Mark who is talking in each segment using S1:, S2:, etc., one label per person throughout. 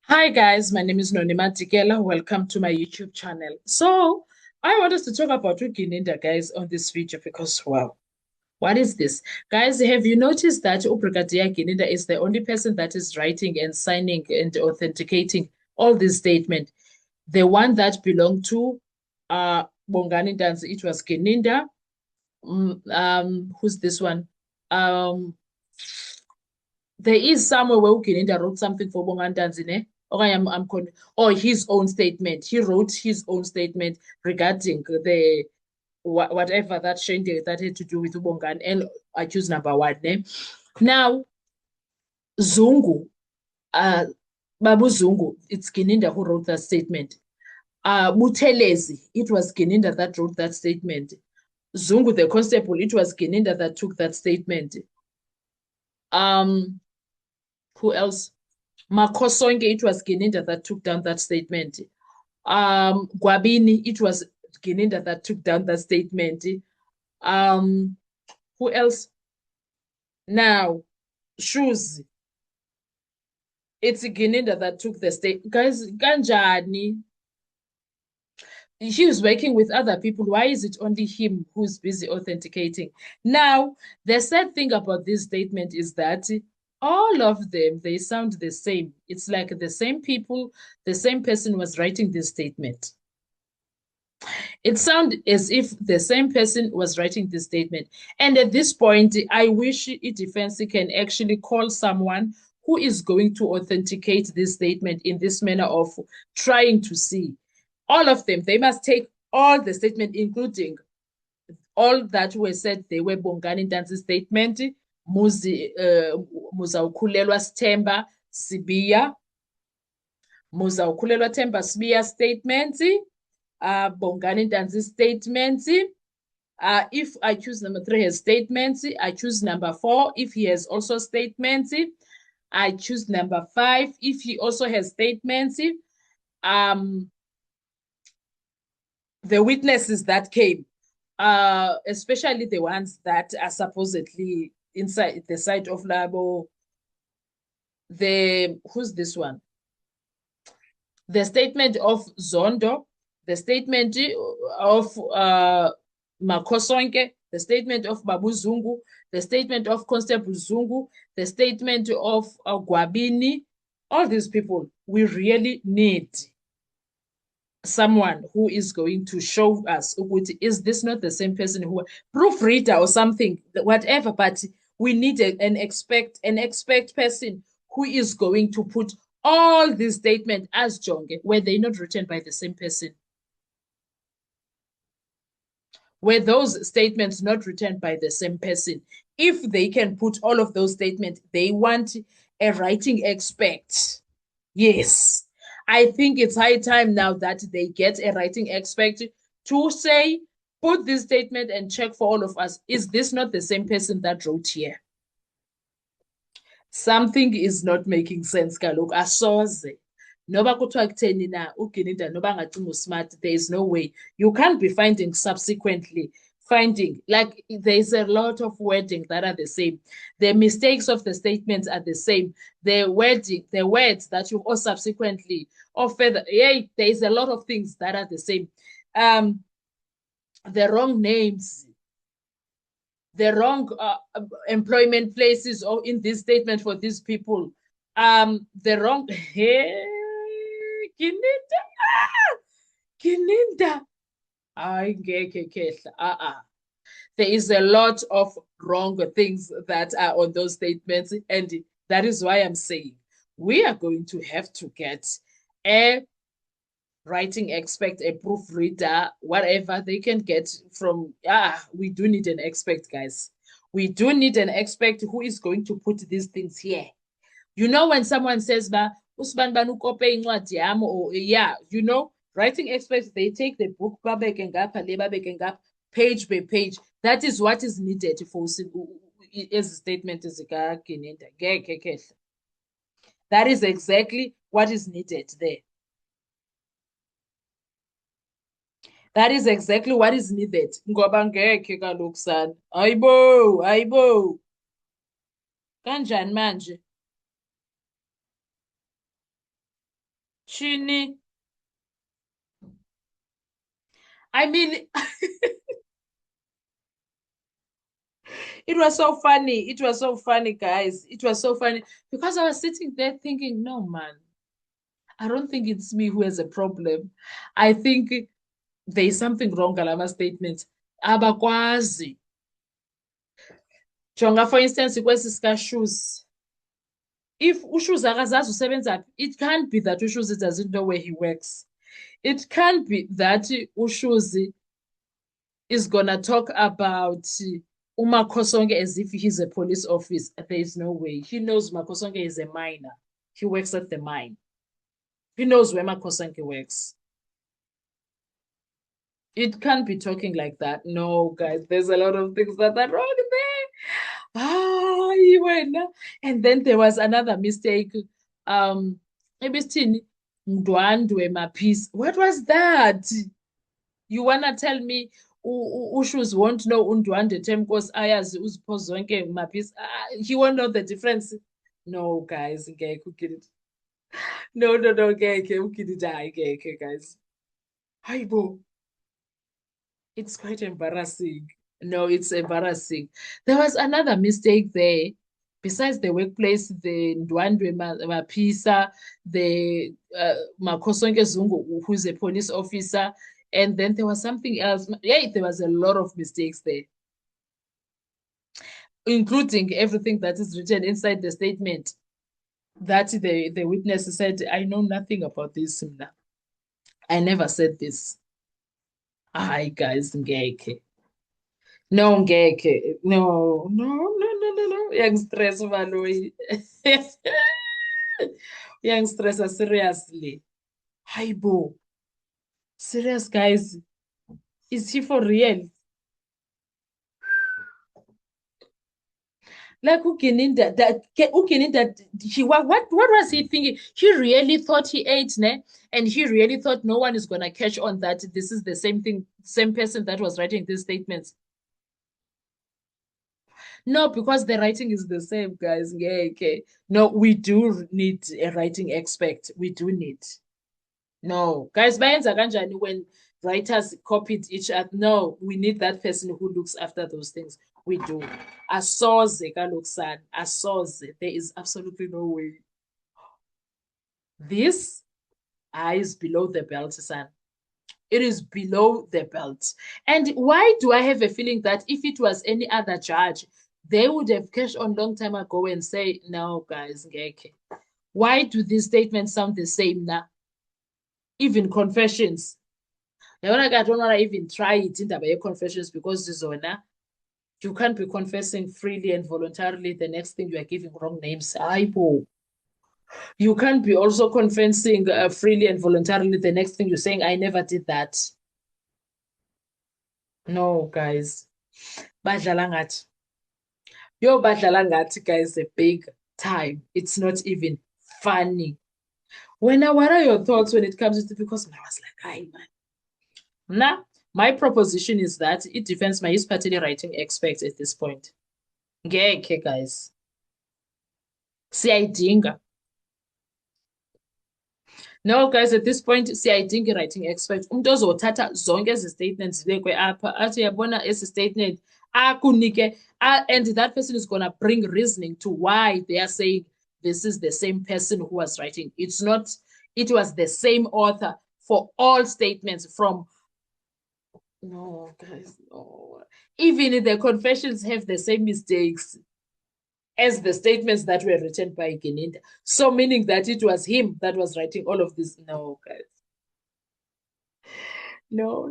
S1: Hi guys, my name is Nonima Tikela. Welcome to my YouTube channel. So I want us to talk about Ugininda guys on this video because wow, what is this? Guys, have you noticed that Brigadier Gininda is the only person that is writing and signing and authenticating all these statements? The one that belonged to Bongani Dance, it was Gininda. Who's this one? Um, there is somewhere where Ugininda wrote something for Bongani Dance, ne? Okay, or his own statement. He wrote his own statement regarding the whatever that Shane did that had to do with Ubongan, and I choose number one. Ne? Now, Zungu, Babu Zungu, it's Gininda who wrote that statement. Buthelezi, it was Gininda that wrote that statement. Zungu, the constable, it was Gininda that took that statement. Um, who else? Makosonke, it was Gininda that took down that statement. Gwabini, it was Gininda that took down that statement. Um, who else? Now, Shoes, it's Gininda that took the state. Guys, Ganjani, he was working with other people. Why is it only him who's busy authenticating? Now, the sad thing about this statement is that all of them, they sound the same. It's like the same people, the same person was writing this statement. It sounds as if the same person was writing this statement. And at this point, I wish Defense can actually call someone who is going to authenticate this statement in this manner of trying to see. All of them, they must take all the statement, including all that were said, they were Bongani Dansi statement, Muzaukulelwa Stemba Sibiya, Muzaukulelwa Temba Sibiya statement, Bongani Dansi statement. If I choose number 3 has statements, I choose number 4 if he has also statements. I choose number 5 if he also has statements. The witnesses that came, especially the ones that are supposedly inside the site of Labo. Who's this one? The statement of Zondo, the statement of Makosonke, the statement of Babu Zungu, the statement of Constable Zungu, the statement of Gwabini. All these people, we really need someone who is going to show us, is this not the same person who proofreader or something, whatever, but we need an expert person who is going to put all these statements as Jonge, were they not written by the same person? Were those statements not written by the same person? If they can put all of those statements, they want a writing expert. Yes. I think it's high time now that they get a writing expert to say, put this statement and check for all of us. Is this not the same person that wrote here? Something is not making sense kaloku asoze noba kuthiwa kutheni na uGininda noba ngacinga smart, there is no way you can't be finding subsequently finding, like there's a lot of wording that are the same, the mistakes of the statements are the same, the wording, the words that you all subsequently or further, yeah, there's a lot of things that are the same. The wrong names, the wrong employment places or in this statement for these people. The wrong hey, Gininda. Gininda. There is a lot of wrong things that are on those statements, and that is why I'm saying we are going to have to get a writing expert, a proofreader, whatever they can get from. We do need an expert, guys. We do need an expert who is going to put these things here. You know, when someone says, Usman Banukope or yeah, you know, writing experts, they take the book page by page. That is what is needed for as a statement is that is exactly what is needed there. That is exactly what is needed. Ngoba ngeke kaloku sana. Hayibo. Kanjani manje? Chini. I mean, it was so funny. It was so funny, guys. It was so funny because I was sitting there thinking, no, man, I don't think it's me who has a problem. I think there's something wrong ngalama statements. Abakwazi. Jonga, for instance, kwesi sika Shoes. If Ushoes akazazi usebenza, it can't be that Ushoes doesn't know where he works. It can't be that Ushoes is gonna talk about Umakosonge as if he's a police officer. There is no way. He knows Makosonge is a miner. He works at the mine. He knows where Makosonge works. It can't be talking like that. No, guys, there's a lot of things that are wrong there. Ah, you went. And then there was another mistake. Ebistini, Ndwandwe Mapis. What was that? You wanna tell me Ushus won't know Undwande term because ayazi uzipho zonke Mapis? He won't know the difference. No, guys, okay, no, okay, guys. Hi, bo. It's quite embarrassing. No, it's embarrassing. There was another mistake there. Besides the workplace, the Ndwandwe Mapisa, the Makosonke Zungu, who's a police officer, and then there was something else. Yeah, there was a lot of mistakes there, including everything that is written inside the statement that the witness said, I know nothing about this. I never said this. Hi, guys, ngeke. No, ngeke. No. Young stress, Maloy. Young stress, seriously. Hi, bo. Serious, guys. Is he for real? Like Ukininda, what was he thinking? He really thought he ate, ne? And he really thought no one is gonna catch on that this is the same thing, same person that was writing these statements. No, because the writing is the same, guys. Yeah, okay. No, we do need a writing expert. We do need. No, guys, bayenza kanjani when writers copied each other? No, we need that person who looks after those things. We do. Asoze kaloksan. Asoze. There is absolutely no way. This is below the belt, son. It is below the belt. And why do I have a feeling that if it was any other judge, they would have cashed on long time ago and say, no, guys, ngeke. Why do these statements sound the same now? Even confessions. I don't want to even try it in the confessions because you can't be confessing freely and voluntarily. The next thing you are giving wrong names. You can't be also confessing freely and voluntarily. The next thing you're saying, I never did that. No, guys. Badlala ngathi. Yo, badlala ngathi, guys, a big time. It's not even funny. What are your thoughts when it comes to, because I was like, "Ay, man." Now, my proposition is that it defends my party writing expert at this point. Ngeke, guys. Siyayidinga. No, guys, at this point, siyayidinga writing expert. Umuntu ozothatha zonke ezi statements lekwe apha athi yabona esi statement akunike, and that person is going to bring reasoning to why they are saying this is the same person who was writing. It's not, it was the same author for all statements from. No, guys, no. Even the confessions have the same mistakes as the statements that were written by Geninda. So meaning that it was him that was writing all of this. No, guys. No,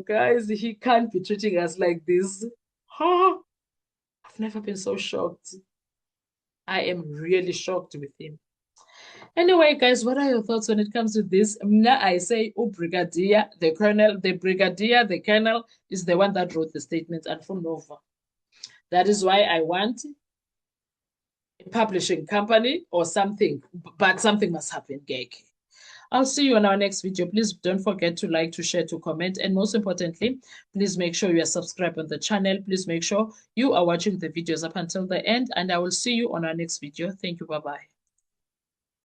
S1: guys. He can't be treating us like this. Huh? I've never been so shocked. I am really shocked with him. Anyway, guys, what are your thoughts when it comes to this? I say, brigadier, the colonel, the brigadier, the colonel is the one that wrote the statement and from Nova. That is why I want a publishing company or something, but something must happen, Gek. I'll see you on our next video. Please don't forget to like, to share, to comment, and most importantly, please make sure you are subscribed on the channel. Please make sure you are watching the videos up until the end, and I will see you on our next video. Thank you. Bye-bye.